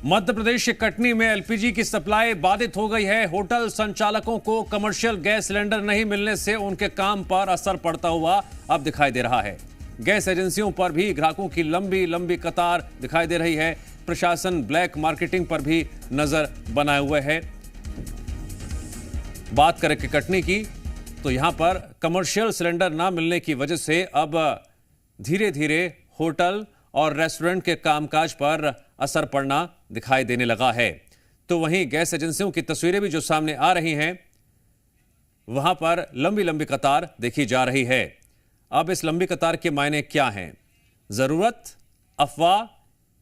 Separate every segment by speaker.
Speaker 1: मध्य प्रदेश के कटनी में एलपीजी की सप्लाई बाधित हो गई है। होटल संचालकों को कमर्शियल गैस सिलेंडर नहीं मिलने से उनके काम पर असर पड़ता हुआ अब दिखाई दे रहा है। गैस एजेंसियों पर भी ग्राहकों की लंबी लंबी कतार दिखाई दे रही है। प्रशासन ब्लैक मार्केटिंग पर भी नजर बनाए हुए है। बात करें कि कटनी की, तो यहां पर कमर्शियल सिलेंडर ना मिलने की वजह से अब धीरे धीरे होटल और रेस्टोरेंट के कामकाज पर असर पड़ना दिखाई देने लगा है। तो वहीं गैस एजेंसियों की तस्वीरें भी जो सामने आ रही हैं, वहां पर लंबी लंबी कतार देखी जा रही है। अब इस लंबी कतार के मायने क्या हैं? जरूरत, अफवाह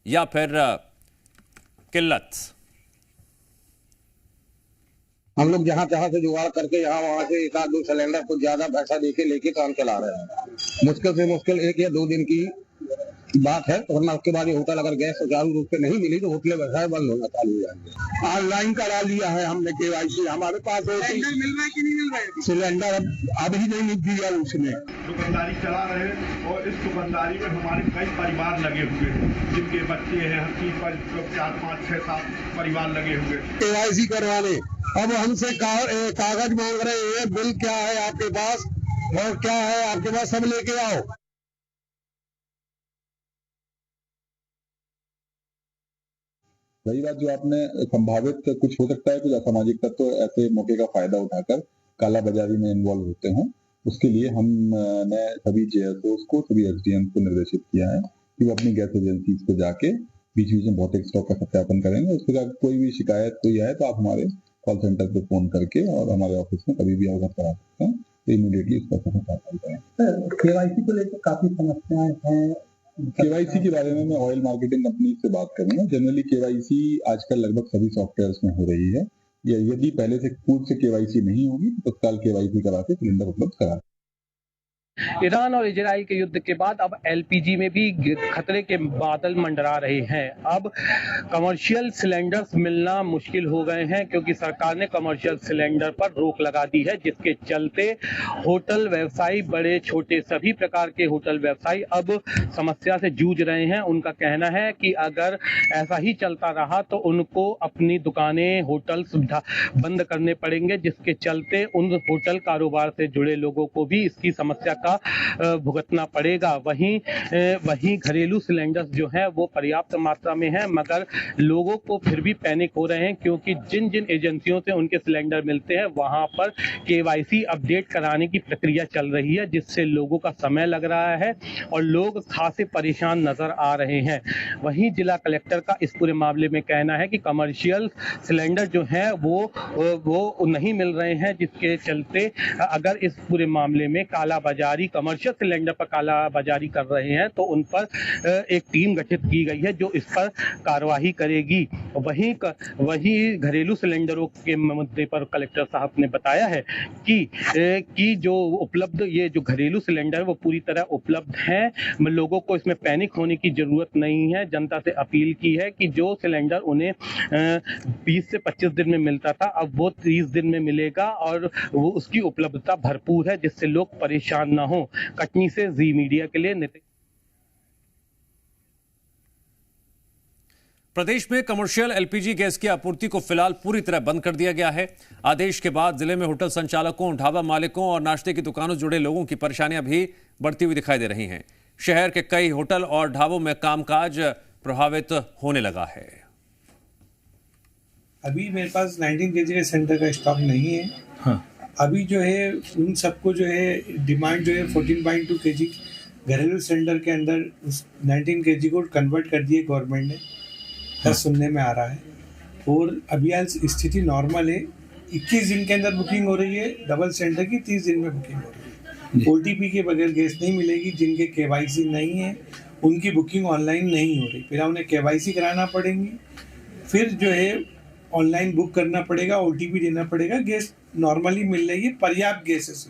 Speaker 1: या फिर किल्लत?
Speaker 2: हम लोग जहाँ तहाँ से जुगाड़ करके यहाँ वहाँ से एक आध दो सिलेंडर कुछ ज्यादा पैसा देके लेके काम चला रहे हैं। मुश्किल से मुश्किल 1 या 2 दिन की बात है, वरना उसके बाद ये होटल अगर गैस सुचारू रूप से नहीं मिली तो होटल व्यवसाय बंद होना चालू हो जाएंगे। ऑनलाइन करा लिया है हमने केवाईसी, हमारे पास मिल रहा है कि नहीं मिल रहा है सिलेंडर अब ही नहीं दिया उसने।
Speaker 3: दुकानदारी चला रहे हैं और इस दुकानदारी में हमारे कई परिवार लगे हुए हैं, जिनके बच्चे हैं, हर चीज पर 4, 5, 6, 7 परिवार लगे हुए।
Speaker 2: केवाईसी करवाने अब हमसे कागज मांग रहे हैं, बिल क्या है आपके पास और क्या है आपके पास, सब लेके आओ।
Speaker 4: वही बात जो आपने संभावित कुछ हो सकता है, कुछ असामाजिक तत्व तो ऐसे मौके का फायदा उठाकर काला बाजारी में इन्वॉल्व होते हैं। उसके लिए हमने सभी जेएसओस को, सभी एसडीएम को निर्देशित किया है कि वो अपनी गैस एजेंसीज को जाके बीच बीच में भौतिक स्टॉक का सत्यापन करेंगे। उसके बाद कोई भी शिकायत कोई आए तो आप हमारे कॉल सेंटर पे फोन करके और हमारे ऑफिस में कभी भी अवगत करा सकते हैं, तो इमीडिएटली उसका कार्रवाई करें।
Speaker 5: केवाईसी को लेकर काफी समस्याएं हैं।
Speaker 4: केवाईसी के बारे में मैं ऑयल मार्केटिंग कंपनी से बात करूंगा। जनरली केवाईसी आजकल लगभग सभी सॉफ्टवेयर्स में हो रही है। या यदि पहले से पूर्व से केवाईसी नहीं होगी तो तत्काल केवाईसी करा के सिलेंडर उपलब्ध करा।
Speaker 6: ईरान और इजराइल के युद्ध के बाद अब एलपीजी में भी खतरे के बादल मंडरा रहे हैं। अब कमर्शियल सिलेंडर्स मिलना मुश्किल हो गए हैं, क्योंकि सरकार ने कमर्शियल सिलेंडर पर रोक लगा दी है, जिसके चलते होटल व्यवसायी, बड़े छोटे सभी प्रकार के होटल व्यवसायी अब समस्या से जूझ रहे हैं। उनका कहना है कि अगर ऐसा ही चलता रहा तो उनको अपनी दुकानें, होटल सुविधा बंद करने पड़ेंगे, जिसके चलते उन होटल कारोबार से जुड़े लोगों को भी इसकी समस्या भुगतना पड़ेगा। वहीं घरेलू सिलेंडर्स जो है वो पर्याप्त मात्रा में है, मगर लोगों को फिर भी पैनिक हो रहे हैं, क्योंकि जिन जिन एजेंसियों से उनके सिलेंडर मिलते हैं वहां पर केवाईसी अपडेट कराने की प्रक्रिया चल रही है, जिससे लोगों का समय लग रहा है और लोग खासे परेशान नजर आ रहे हैं। वहीं जिला कलेक्टर का इस पूरे मामले में कहना है कि कमर्शियल सिलेंडर जो है वो नहीं मिल रहे हैं, जिसके चलते अगर इस पूरे मामले में काला बाजारी, कमर्शियल सिलेंडर पर काला बाजारी कर रहे हैं तो उन पर एक टीम गठित की गई है जो इस पर कार्यवाही करेगी। वहीं घरेलू सिलेंडरों के मुद्दे पर कलेक्टर साहब ने बताया है कि जो उपलब्ध ये जो घरेलू सिलेंडर वो पूरी तरह उपलब्ध हैं। लोगों को इसमें पैनिक होने की जरूरत नहीं है। जनता से अपील की है कि जो सिलेंडर उन्हें 20 से 25 दिन में मिलता था, अब वो 30 दिन में मिलेगा और वो उसकी उपलब्धता भरपूर है, जिससे लोग परेशान ना हो। कटनी से जी मीडिया के लिए नितिन।
Speaker 1: प्रदेश में कमर्शियल एलपीजी गैस की आपूर्ति को फिलहाल पूरी तरह बंद कर दिया गया है। आदेश के बाद जिले में होटल संचालकों, ढाबा मालिकों और नाश्ते की दुकानों से जुड़े लोगों की परेशानियां भी बढ़ती हुई दिखाई दे रही हैं। शहर के कई होटल और ढाबों में कामकाज प्रभावित होने लगा है।
Speaker 5: अभी मेरे पास 19 kg के सिलेंडर का स्टॉक नहीं है। हाँ। अभी जो है उन सबको जो है डिमांड जो है 14.2 kg घरेलू सिलेंडर के अंदर उस 19 kg को कन्वर्ट कर दिए गवर्नमेंट ने। हाँ। सुनने में आ रहा है और अभी आज स्थिति नॉर्मल है। 21 दिन के अंदर बुकिंग हो रही है डबल सिलेंडर की, 30 दिन में बुकिंग हो रही है। ओटीपी के बगैर गैस नहीं मिलेगी। जिनके केवाईसी नहीं है उनकी बुकिंग ऑनलाइन नहीं हो रही, फिर उन्हें केवाईसी कराना पड़ेगी, फिर जो है ऑनलाइन बुक करना पड़ेगा, ओटीपी देना पड़ेगा। गैस नॉर्मली मिल रही है, पर्याप्त गैसेस।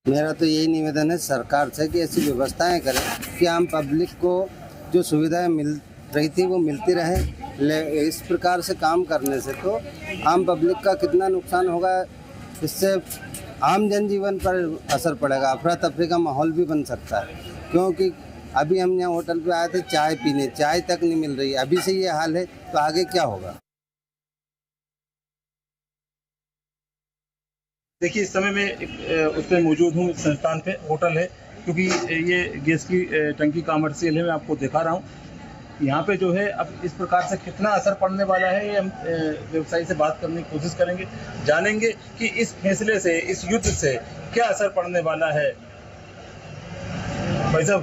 Speaker 7: मेरा तो यही निवेदन है सरकार से कि ऐसी व्यवस्थाएं करें कि आम पब्लिक को जो सुविधाएं मिल रही थी वो मिलती रहे। इस प्रकार से काम करने से तो आम पब्लिक का कितना नुकसान होगा, इससे आम जनजीवन पर असर पड़ेगा। अफरा तफरी का माहौल भी बन सकता है, क्योंकि अभी हम यहाँ होटल पे आए थे चाय पीने, चाय तक नहीं मिल रही है। अभी से ये हाल है तो आगे क्या होगा?
Speaker 8: देखिए, इस समय मैं उसमें मौजूद हूँ, संस्थान पे होटल है, क्योंकि ये गैस की टंकी कमर्शियल है। मैं आपको दिखा रहा हूँ यहाँ पे जो है। अब इस प्रकार से कितना असर पड़ने वाला है, ये हम व्यवसायी से बात करने की कोशिश करेंगे, जानेंगे कि इस फैसले से, इस युद्ध से क्या असर पड़ने वाला है। भाई साहब,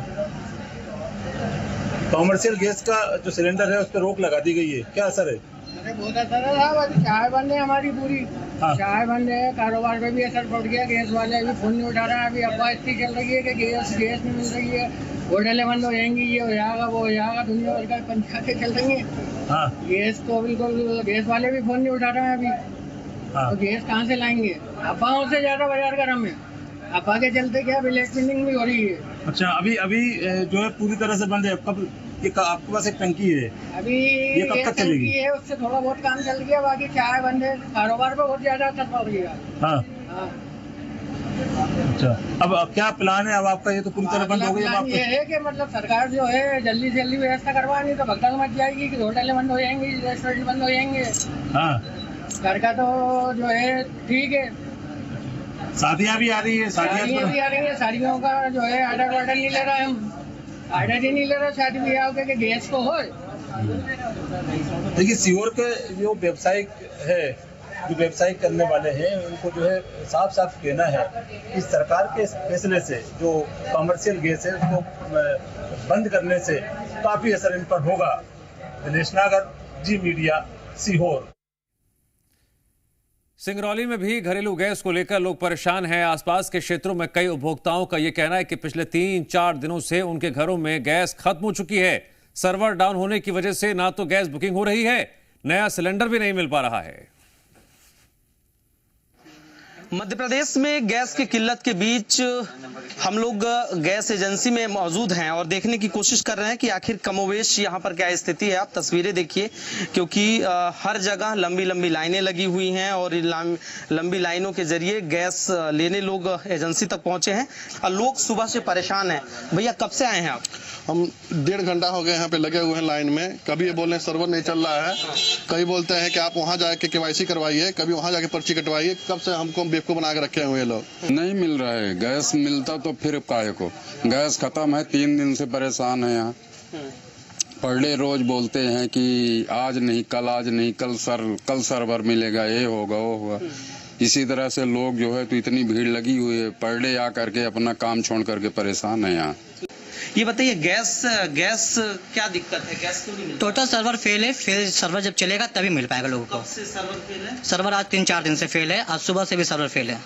Speaker 8: कमर्शियल गैस का जो सिलेंडर है उस पर रोक लगा दी गई है, क्या असर है?
Speaker 9: अरे बहुत असर है साहब, अभी चाय बंद है हमारी पूरी। हाँ। चाय बंद है, कारोबार पे भी असर पड़ गया। गैस वाले अभी फोन नहीं उठा रहे हैं। अभी अफवाह इतनी चल रही है कि गैस नहीं मिल रही है, होटलें बंद हो जाएंगी, ये हो जाएगा, वो हो जाएगा, दुनिया भर का पंचायतें चल रही है। हाँ। गैस तो बिल्कुल, गैस वाले भी फोन नहीं उठा रहे हैं अभी। हाँ। तो गैस कहाँ से लाएंगे? अफवाहों से ज्यादा बाजार गर्म है। अफवाह के चलते क्या ब्लैक मेलिंग भी हो रही है। अच्छा, अभी जो है पूरी तरह से बंद है। कब ये आपके पास एक टंकी है, अभी ये कब तक चलेगी? है, उससे थोड़ा बहुत काम चल गया, बाकी चाय बंद है। कारोबार पे बहुत ज्यादा असर पड़ गया। हाँ। हाँ। अच्छा, अब क्या प्लान है अब आपका? ये तो पूरी तरह बंद हो गई। अब ये है कि मतलब सरकार जो है जल्दी से जल्दी व्यवस्था करवानी, तो भगदड़ मच जाएगी कि होटलें बंद हो जाएंगी, रेस्टोरेंट बंद हो जाएंगे। हाँ। घर का तो जो है ठीक है। शादियाँ भी आ रही है, शादियाँ भी आ रही है। शादियों का जो है ऑर्डर नहीं ले रहे हम, ऑर्डर ही नहीं ले रहे शादी ब्याह के गैस को हो। देखिए, सीहोर के जो व्यवसायिक है, जो व्यवसाय करने वाले हैं, उनको जो है साफ साफ कहना है कि सरकार के इस फैसले से जो कमर्शियल गैस है उसको बंद करने से काफी असर इन पर होगा। दिनेश नागर, जी मीडिया, सीहोर।
Speaker 1: सिंगरौली में भी घरेलू गैस को लेकर लोग परेशान हैं। आसपास के क्षेत्रों में कई उपभोक्ताओं का यह कहना है कि पिछले 3-4 दिनों से उनके घरों में गैस खत्म हो चुकी है। सर्वर डाउन होने की वजह से ना तो गैस बुकिंग हो रही है, नया सिलेंडर भी नहीं मिल पा रहा है।
Speaker 10: मध्य प्रदेश में गैस की किल्लत के बीच हम लोग गैस एजेंसी में मौजूद हैं और देखने की कोशिश कर रहे हैं कि आखिर कमोवेश यहाँ पर क्या स्थिति है। आप तस्वीरें देखिए, क्योंकि हर जगह लंबी लंबी लाइनें लगी हुई हैं और लंबी लाइनों के जरिए गैस लेने लोग एजेंसी तक पहुंचे हैं और लोग सुबह से परेशान हैं। भैया, कब से आए हैं आप?
Speaker 11: हम 1.5 घंटा हो गए यहाँ पे लगे हुए हैं लाइन में। कभी ये बोल रहे हैं सर्वर नहीं चल रहा है, कभी बोलते हैं कि आप वहाँ जाके KYC करवाइए, कभी वहाँ जाके पर्ची कटवाइए। कब से हमको बेवकूफ बना के रखे हुए लोग।
Speaker 12: नहीं मिल रहा है गैस, मिलता तो फिर काहे को। गैस खत्म है, 3 दिन से परेशान है यहाँ। पर डे रोज बोलते हैं कि आज नहीं कल, आज नहीं कल, कल सर्वर मिलेगा, ये होगा वो होगा। इसी तरह से लोग जो है तो इतनी भीड़ लगी हुई है, पर डे आ करके अपना काम छोड़ करके परेशान है यहाँ।
Speaker 10: ये बताइए, गैस क्या दिक्कत है? गैस क्यों नहीं मिलता?
Speaker 13: टोटल सर्वर फेल है। फिर सर्वर जब चलेगा तभी मिल पाएगा लोगों को।
Speaker 10: कब से सर्वर फेल है?
Speaker 13: सर्वर आज 3-4 दिन से फेल है, आज सुबह से भी सर्वर फेल है।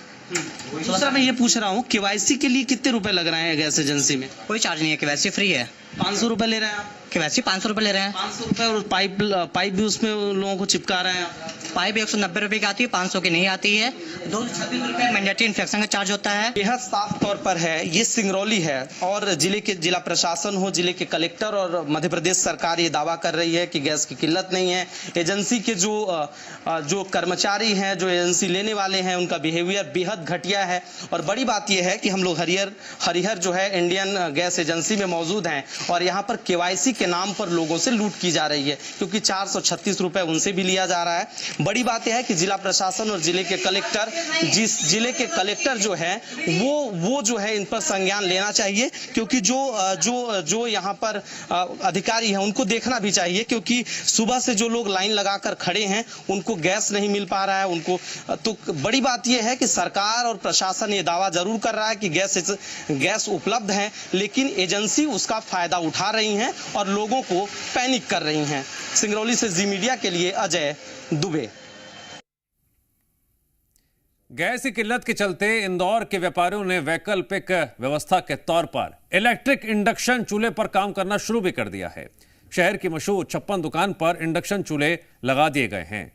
Speaker 10: दूसरा मैं ये पूछ रहा हूँ, KYC के लिए कितने रुपए लग रहे हैं गैस एजेंसी में?
Speaker 13: कोई चार्ज नहीं है, KYC फ्री है।
Speaker 10: 500 रुपए ले रहे हैं आप?
Speaker 13: KYC 500 रुपए ले रहे हैं।
Speaker 10: 500 रुपए, और पाइप भी उसमें लोगों को चिपका रहे हैं।
Speaker 13: पाइप 190 रुपए की आती है, 500 की नहीं आती है। 226 रुपए मैंडेटरी इन्फेक्शन का चार्ज होता है।
Speaker 10: बेहद साफ तौर पर है, ये सिंगरौली है और जिला प्रशासन हो, जिले के कलेक्टर और मध्य प्रदेश सरकार ये दावा कर रही है कि गैस की किल्लत नहीं है। एजेंसी के जो कर्मचारी हैं, जो एजेंसी लेने वाले हैं, उनका बिहेवियर बेहद घटिया है। और बड़ी बात यह है कि हम लोग हरिहर जो है इंडियन गैस एजेंसी में मौजूद हैं और यहाँ पर KYC के नाम पर लोगों से लूट की जा रही है, क्योंकि 436 रुपए उनसे भी लिया जा रहा है। बड़ी बात यह है कि जिला प्रशासन और जिले के कलेक्टर जो है वो जो है इन पर संज्ञान लेना चाहिए, क्योंकि जो यहाँ पर अधिकारी हैं उनको देखना भी चाहिए, क्योंकि सुबह से जो लोग लाइन लगाकर खड़े हैं उनको गैस नहीं मिल पा रहा है उनको। तो बड़ी बात यह है कि सरकार और प्रशासन ये दावा जरूर कर रहा है कि गैस उपलब्ध है, लेकिन एजेंसी उसका फायदा उठा रही हैं और लोगों को पैनिक कर रही हैं। सिंगरौली से जी मीडिया के लिए अजय दुबे।
Speaker 1: गैस की किल्लत के चलते इंदौर के व्यापारियों ने वैकल्पिक व्यवस्था के तौर पर इलेक्ट्रिक इंडक्शन चूल्हे पर काम करना शुरू भी कर दिया है। शहर की मशहूर 56 दुकान पर इंडक्शन चूल्हे लगा दिए गए हैं।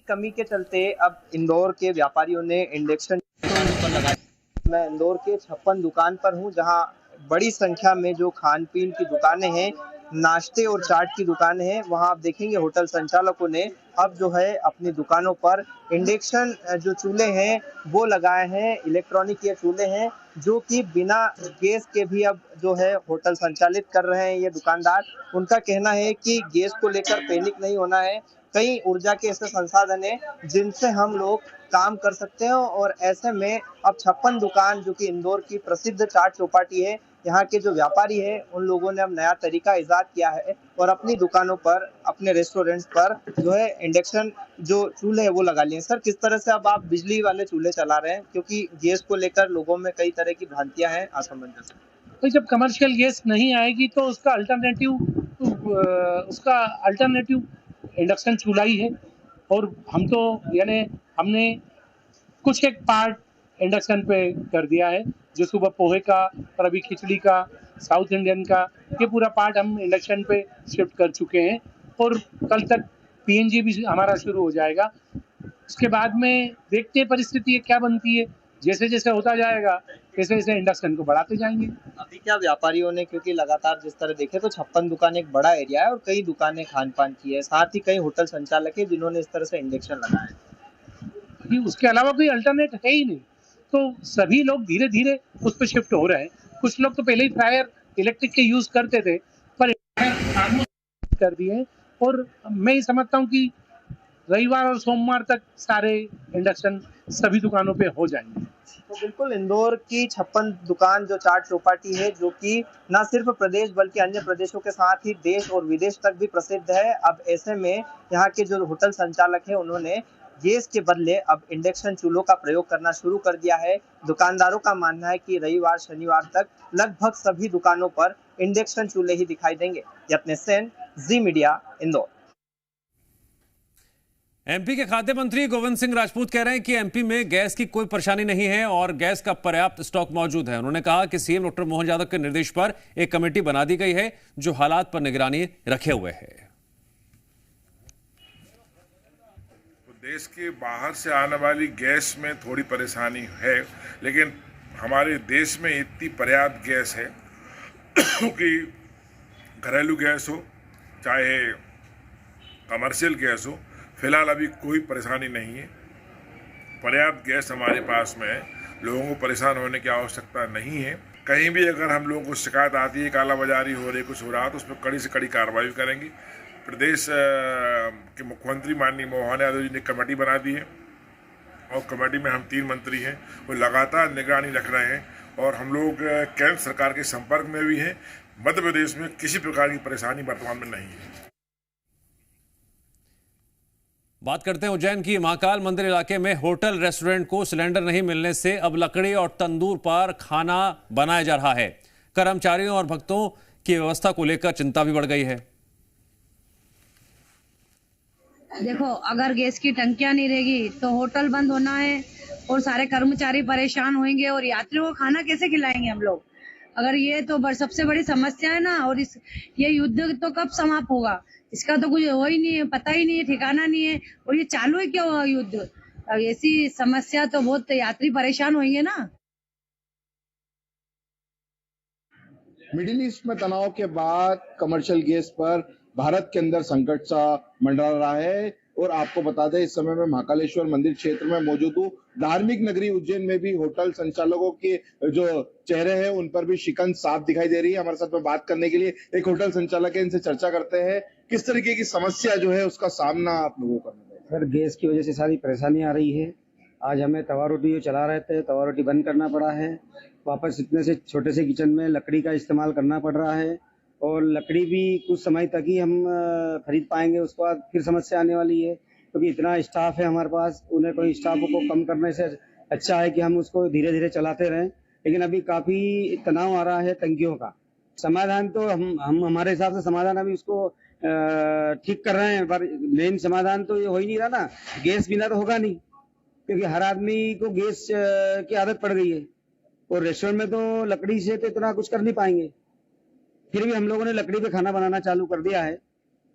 Speaker 14: कमी के चलते अब इंदौर के व्यापारियों ने इंडक्शन पर लगाया। मैं इंदौर के 56 दुकान पर हूं, जहां बड़ी संख्या में जो खान पीन की दुकानें हैं नाश्ते और चाट की दुकानें हैं, वहां आप देखेंगे होटल संचालकों ने अब जो है अपनी दुकानों पर इंडक्शन जो चूल्हे हैं वो लगाए हैं। इलेक्ट्रॉनिक ये चूल्हे हैं जो कि बिना गैस के भी अब जो है होटल संचालित कर रहे हैं ये दुकानदार। उनका कहना है कि गैस को लेकर पैनिक नहीं होना है, कई ऊर्जा के ऐसे संसाधन हैं जिनसे हम लोग काम कर सकते हैं। और ऐसे में अब 56 दुकान जो कि इंदौर की प्रसिद्ध चाट चौपाटी है, यहाँ के जो व्यापारी है उन लोगों ने अब नया तरीका इजाद किया है और अपनी दुकानों पर, अपने रेस्टोरेंट्स पर जो है इंडक्शन जो चूल्हे है वो लगा लिए। सर, किस तरह से अब आप बिजली वाले चूल्हे चला रहे हैं, क्योंकि गैस को लेकर लोगों में कई तरह की भ्रांतियां हैं, असमंजस।
Speaker 6: तो जब कमर्शियल गैस नहीं आएगी तो उसका अल्टरनेटिव इंडक्शन चूल्हा ही है। और हम तो हमने कुछ एक पार्ट इंडक्शन पे कर दिया है, जो सुबह पोहे का और अभी खिचड़ी का, साउथ इंडियन का, ये पूरा पार्ट हम इंडक्शन पे शिफ्ट कर चुके हैं। और कल तक पीएनजी भी हमारा शुरू हो जाएगा। उसके बाद में देखते हैं परिस्थिति क्या बनती है, जैसे जैसे होता जाएगा वैसे वैसे इंडक्शन को बढ़ाते जाएंगे।
Speaker 14: अभी क्या व्यापारियों ने, क्योंकि लगातार जिस तरह देखे तो 56 दुकान एक बड़ा एरिया है और कई दुकानें खान पान की है, साथ ही कई होटल संचालक है जिन्होंने इस तरह से इंडक्शन लगाया।
Speaker 6: उसके अलावा कोई अल्टरनेट है ही नहीं, तो सभी लोग धीरे धीरे उस पर शिफ्ट हो रहे हैं। कुछ लोग तो पहले ही फ्रायर इलेक्ट्रिक के यूज करते थे पर कर दिए। और मैं समझता हूँ कि रविवार और सोमवार तक सारे इंडक्शन सभी दुकानों पे हो जाएंगे।
Speaker 14: तो बिल्कुल इंदौर की 56 दुकान जो चाट चौपाटी है, जो कि न सिर्फ प्रदेश बल्कि अन्य प्रदेशों के साथ ही देश और विदेश तक भी प्रसिद्ध है। अब ऐसे में यहाँ के जो होटल संचालक है उन्होंने गैस के बदले अब इंडक्शन चूल्हों का प्रयोग करना शुरू कर दिया है। दुकानदारों का मानना है कि रविवार शनिवार तक लगभग सभी दुकानों पर इंडक्शन चूल्हे ही दिखाई देंगे। यत्नेश सेन, जी मीडिया, इंदौर।
Speaker 1: एमपी के खाद्य मंत्री गोविंद सिंह राजपूत कह रहे हैं कि एमपी में गैस की कोई परेशानी नहीं है और गैस का पर्याप्त स्टॉक मौजूद है। उन्होंने कहा कि सीएम डॉक्टर मोहन यादव के निर्देश पर एक कमेटी बना दी गई है जो हालात पर निगरानी रखे हुए है।
Speaker 15: देश के बाहर से आने वाली गैस में थोड़ी परेशानी है, लेकिन हमारे देश में इतनी पर्याप्त गैस है कि घरेलू गैस हो चाहे कमर्शियल गैस हो, फिलहाल अभी कोई परेशानी नहीं है। पर्याप्त गैस हमारे पास में है, लोगों को परेशान होने की आवश्यकता नहीं है। कहीं भी अगर हम लोगों को शिकायत आती है, कालाबाजारी हो रही, कुछ हो रहा, तो उस पर कड़ी से कड़ी कार्रवाई करेंगे। प्रदेश के मुख्यमंत्री माननीय मोहन यादव जी ने कमेटी बना दी है और कमेटी में हम 3 मंत्री हैं, वो लगातार निगरानी रख रहे हैं और हम लोग केंद्र सरकार के संपर्क में भी हैं। मध्य प्रदेश में किसी प्रकार की परेशानी वर्तमान में नहीं है।
Speaker 1: बात करते हैं उज्जैन की महाकाल मंदिर इलाके में होटल रेस्टोरेंट को सिलेंडर नहीं मिलने से अब लकड़ी और तंदूर पर खाना बनाया जा रहा है। कर्मचारियों और भक्तों की व्यवस्था को लेकर चिंता भी बढ़ गई है।
Speaker 16: देखो, अगर गैस की टंकियां नहीं रहेगी तो होटल बंद होना है और सारे कर्मचारी परेशान होंगे और यात्रियों को खाना कैसे खिलाएंगे हम लोग। अगर ये तो सबसे बड़ी समस्या है ना। और ये युद्ध तो कब समाप्त होगा, इसका तो कुछ हो ही नहीं है, पता ही नहीं है, ठिकाना नहीं है। और ये चालू है क्यों युद्ध? अब ऐसी समस्या तो बहुत यात्री परेशान होंगे ना।
Speaker 17: मिडिल ईस्ट में तनाव के बाद कमर्शियल गैस पर भारत के अंदर संकट सा मंडरा रहा है। और आपको बता दें, इस समय मैं महाकालेश्वर मंदिर क्षेत्र में मौजूद हूँ। धार्मिक नगरी उज्जैन में भी होटल संचालकों के जो चेहरे हैं उन पर भी शिकन साफ दिखाई दे रही है। हमारे साथ में बात करने के लिए एक होटल संचालक है, इनसे चर्चा करते हैं किस तरीके की समस्या जो है उसका सामना आप लोगों को करना है।
Speaker 18: सर, गैस की वजह से सारी परेशानी आ रही है। आज हमें तवा रोटी जो चला रहे थे, तवा रोटी बंद करना पड़ा है। वापस इतने से छोटे से किचन में लकड़ी का इस्तेमाल करना पड़ रहा है और लकड़ी भी कुछ समय तक ही हम खरीद पाएंगे, उसके बाद फिर समस्या आने वाली है क्योंकि इतना स्टाफ है हमारे पास। उन्हें कोई स्टाफ को कम करने से अच्छा है कि हम उसको धीरे धीरे चलाते रहें, लेकिन अभी काफी तनाव आ रहा है टंकियों का। समाधान तो हम हमारे हिसाब से समाधान अभी उसको ठीक कर रहे हैं, पर मेन समाधान तो ये हो ही नहीं रहा ना। गैस बिना तो होगा नहीं, क्योंकि हर आदमी को गैस की आदत पड़ गई है और रेस्टोरेंट में तो लकड़ी से तो इतना कुछ कर नहीं पाएंगे। फिर भी हम लोगों ने लकड़ी पे खाना बनाना चालू कर दिया है।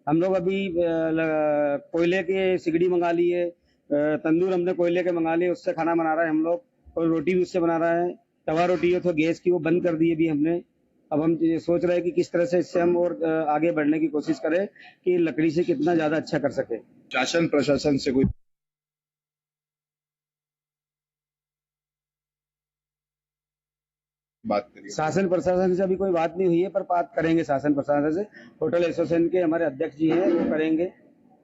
Speaker 18: हम लोग अभी कोयले के सिगड़ी मंगा ली है, तंदूर हमने कोयले के मंगा लिए, उससे खाना बना रहे हैं हम लोग। और रोटी भी उससे बना रहा है। तवा रोटी है तो गैस की वो बंद कर दी अभी हमने। अब हम ये सोच रहे हैं कि किस तरह से इससे हम और आगे बढ़ने की कोशिश करें कि लकड़ी से कितना ज़्यादा अच्छा कर सके।
Speaker 17: शासन प्रशासन से कोई बात करिए?
Speaker 18: शासन प्रशासन से अभी कोई बात नहीं हुई है, पर बात करेंगे शासन प्रशासन से। होटल एसोसिएशन के हमारे अध्यक्ष जी हैं, वो करेंगे।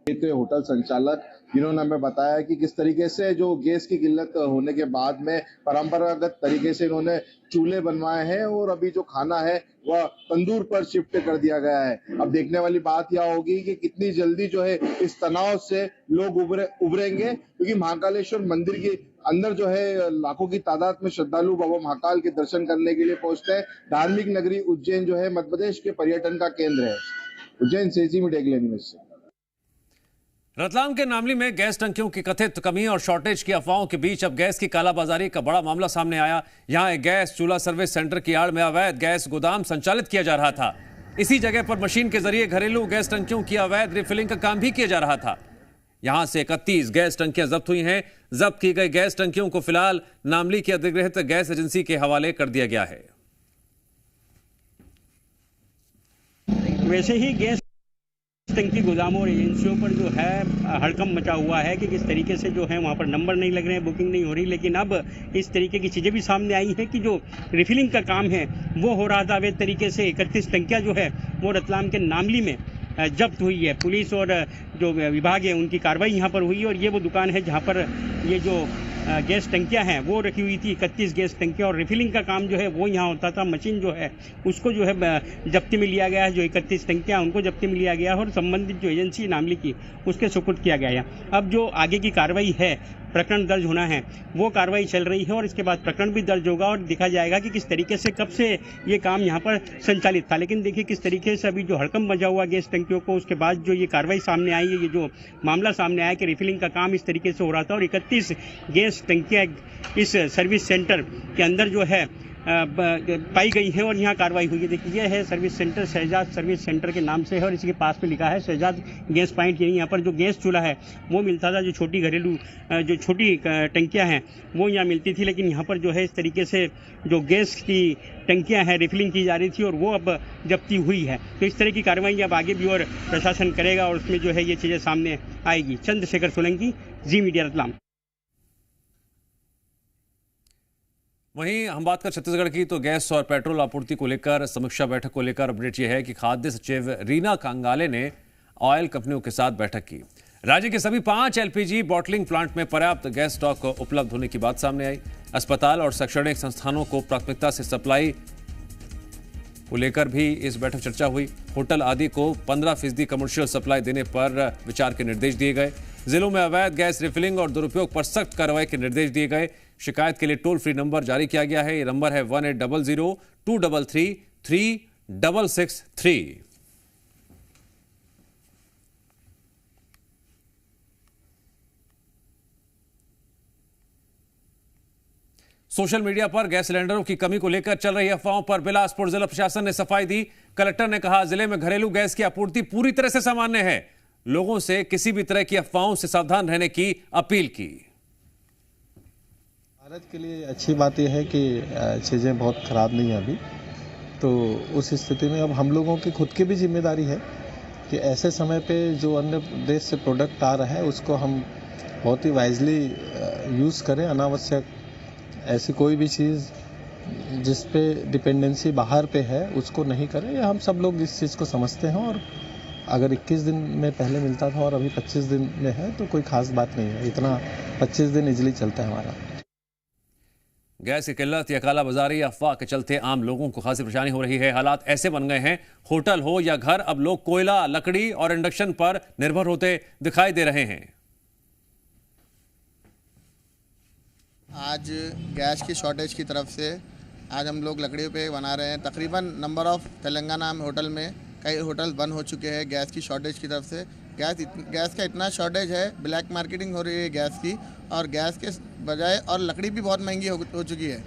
Speaker 17: तो होटल संचालक जिन्होंने हमें बताया कि किस तरीके से जो गैस की किल्लत होने के बाद में परंपरागत तरीके से इन्होंने चूल्हे बनवाए हैं और अभी जो खाना है वह तंदूर पर शिफ्ट कर दिया गया है। अब देखने वाली बात यह होगी कि कितनी जल्दी जो है इस तनाव से लोग उभरेंगे, क्योंकि महाकालेश्वर मंदिर के अंदर जो है लाखों की तादाद में श्रद्धालु बाबा महाकाल के दर्शन करने के लिए पहुंचते हैं। धार्मिक नगरी उज्जैन जो है मध्य प्रदेश के पर्यटन का केंद्र है। उज्जैन से इसी मीडिया के लिए न्यूज़ से।
Speaker 1: रतलाम के नामली में गैस टंकियों की कथित कमी और शॉर्टेज की अफवाहों के बीच अब गैस की कालाबाजारी का बड़ा मामला सामने आया। यहां एक गैस चूल्हा सर्विस सेंटर की आड़ में अवैध गैस गोदाम संचालित किया जा रहा था। इसी जगह पर मशीन के जरिए घरेलू गैस टंकियों की अवैध रिफिलिंग का काम भी किया जा रहा था। यहां से 31 गैस टंकियां जब्त हुई हैं। जब्त की गई गैस टंकियों को फिलहाल नामली की अधिकृत गैस एजेंसी के हवाले कर दिया गया है।
Speaker 19: वैसे ही गैस टंकी गोदामों और एजेंसियों पर जो है हड़कंप मचा हुआ है कि किस तरीके से जो है वहाँ पर नंबर नहीं लग रहे हैं, बुकिंग नहीं हो रही। लेकिन अब इस तरीके की चीज़ें भी सामने आई हैं कि जो रिफिलिंग का काम है वो हो रहा था अवैध तरीके से। 31 टंकियाँ जो है वो रतलाम के नामली में जब्त हुई है। पुलिस और जो विभाग है उनकी कार्रवाई यहाँ पर हुई और ये वो दुकान है जहाँ पर ये जो गैस टंकियाँ हैं वो रखी हुई थी। 31 गैस टंकियाँ और रिफिलिंग का काम जो है वो यहाँ होता था। मशीन जो है उसको जो है जब्ती में लिया गया है। जो 31 टंकियाँ उनको जब्ती में लिया गया है और संबंधित जो एजेंसी नामली की उसके सुपुर्द किया गया है। अब जो आगे की कार्रवाई है, प्रकरण दर्ज होना है, वो कार्रवाई चल रही है और इसके बाद प्रकरण भी दर्ज होगा और देखा जाएगा कि किस तरीके से कब से ये काम यहाँ पर संचालित था। लेकिन देखिए किस तरीके से अभी जो हड़कंप मचा हुआ गैस टंकियों को, उसके बाद जो ये कार्रवाई सामने आई है, ये जो मामला सामने आया कि रिफिलिंग का काम इस तरीके से हो रहा था और 31 गैस टंकियाँ इस सर्विस सेंटर के अंदर जो है पाई गई है और यहाँ कार्रवाई हुई है। देखिए ये है service centre, Shahzad service centre के नाम से है और इसके पास में लिखा है शहजाद गैस पॉइंट। यानी यहाँ पर जो गैस चूल्हा है वो मिलता था, जो छोटी घरेलू जो छोटी टंकियाँ हैं वो यहाँ मिलती थी। लेकिन यहाँ पर जो है इस तरीके से जो गैस की टंकियाँ हैं रिफिलिंग की जा रही थी और वो अब जब्ती हुई है। तो इस तरह की कार्रवाई अब आगे भी और प्रशासन करेगा और उसमें जो है ये चीज़ें सामने आएगी। चंद्रशेखर सोलंकी, जी मीडिया रतलाम।
Speaker 1: वहीं हम बात कर छत्तीसगढ़ की, तो गैस और पेट्रोल आपूर्ति को लेकर समीक्षा बैठक को लेकर अपडेट यह है कि खाद्य सचिव रीना कांगाले ने ऑयल कंपनियों के साथ बैठक की। राज्य के सभी 5 एलपीजी बॉटलिंग प्लांट में पर्याप्त गैस स्टॉक उपलब्ध होने की बात सामने आई। अस्पताल और शैक्षणिक संस्थानों को प्राथमिकता से सप्लाई को लेकर भी इस बैठक चर्चा हुई। होटल आदि को 15% कमर्शियल सप्लाई देने पर विचार के निर्देश दिए गए। जिलों में अवैध गैस रिफिलिंग और दुरुपयोग पर सख्त कार्रवाई के निर्देश दिए गए। शिकायत के लिए टोल फ्री नंबर जारी किया गया है। ये नंबर है 1800-233-3663। सोशल मीडिया पर गैस सिलेंडरों की कमी को लेकर चल रही अफवाहों पर बिलासपुर जिला प्रशासन ने सफाई दी। कलेक्टर ने कहा, जिले में घरेलू गैस की आपूर्ति पूरी तरह से सामान्य है। लोगों से किसी भी तरह की अफवाहों से सावधान रहने की अपील की।
Speaker 20: भारत के लिए अच्छी बात यह है कि चीज़ें बहुत ख़राब नहीं है अभी। तो उस स्थिति में अब हम लोगों की खुद की भी जिम्मेदारी है कि ऐसे समय पे जो अन्य देश से प्रोडक्ट आ रहा है उसको हम बहुत ही वाइजली यूज़ करें। अनावश्यक ऐसी कोई भी चीज़ जिस पे डिपेंडेंसी बाहर पे है उसको नहीं करें। ये हम सब लोग इस चीज़ को समझते हैं और अगर 21 दिन में पहले मिलता था और अभी 25 दिन में है तो कोई खास बात नहीं है। इतना 25 दिन इजीली चलता है हमारा।
Speaker 1: गैस की किल्लत या कालाबाजारी अफवाह के चलते आम लोगों को खासी परेशानी हो रही है। हालात ऐसे बन गए हैं, होटल हो या घर, अब लोग कोयला, लकड़ी और इंडक्शन पर निर्भर होते दिखाई दे रहे हैं।
Speaker 21: आज गैस की शॉर्टेज की तरफ से आज हम लोग लकड़ी पे बना रहे हैं। तकरीबन नंबर ऑफ तेलंगाना में होटल में कई होटल बंद हो चुके हैं गैस की शॉर्टेज की तरफ से। गैस का इतना शॉर्टेज है, ब्लैक मार्केटिंग हो रही है गैस की, और गैस के बजाय और लकड़ी भी बहुत महंगी हो चुकी है।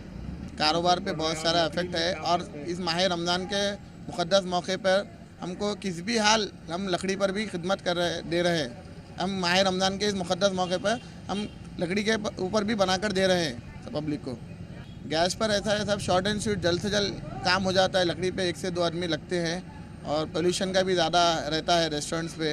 Speaker 21: कारोबार पे बहुत सारा इफेक्ट है और इस माह रमज़ान के मुक़द्दस मौके पर हमको किसी भी हाल हम लकड़ी पर भी खिदमत दे रहे हैं। हम माह रमज़ान के इस मुक़द्दस मौके पर हम लकड़ी के ऊपर भी बनाकर दे रहे हैं सब पब्लिक को। गैस पर ऐसा है सब शॉर्ट एंड स्वीट जल्द से जल्द काम हो जाता है। लकड़ी पे 1 से 2 आदमी लगते हैं और पोल्यूशन का भी ज़्यादा रहता है रेस्टोरेंट्स पे।